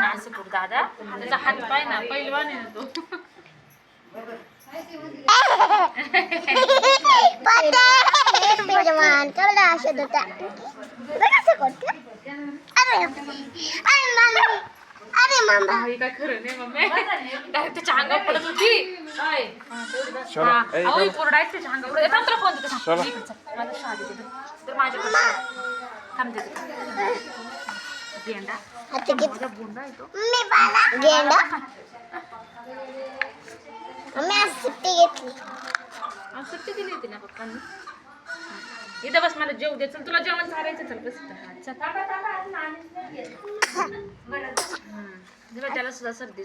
असं करू दादा त्याचा हात पाय ना पहिलवान आहे ना तो काय खरं नाही मम्मी त्याच्या अंगावर पडत होती कोरडायच त्याच्या अंगावर तंत्र फोन देते माझा शादी तर माझ्याकडे थांबते गेंडा माझा बोंडा आहे तो गेंडा सुट्टी घेतली सुट्टी दिली होती ना पप्पांनी इथं बस मला जेव दे चल तुला जेवण चालायचं चल बस त्याला सुद्धा सर्दी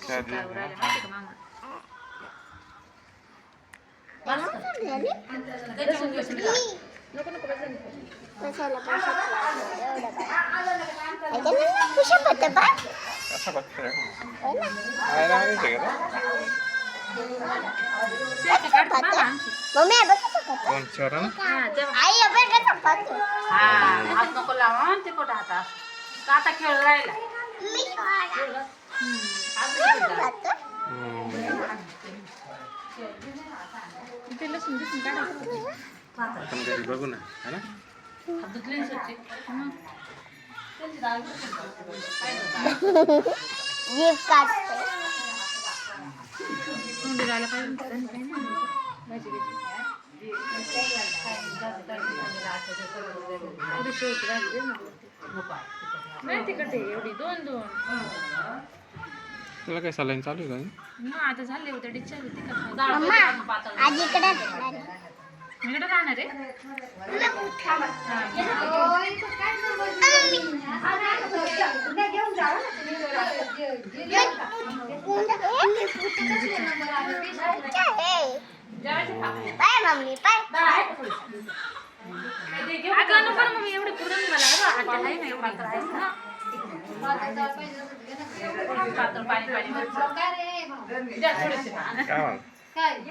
हात नको लावा ते कुठं आता का आता खेळ राहिला बघू ना नाही तिकडे एवढी दोन तुला काय सलाईन चालू आहे का आता झाले होते डिस्चार्ज होती का इकडे राहणार आहे अगं नको मग एवढी पुरण मला आता आहे ना एवढी पाणी पाणी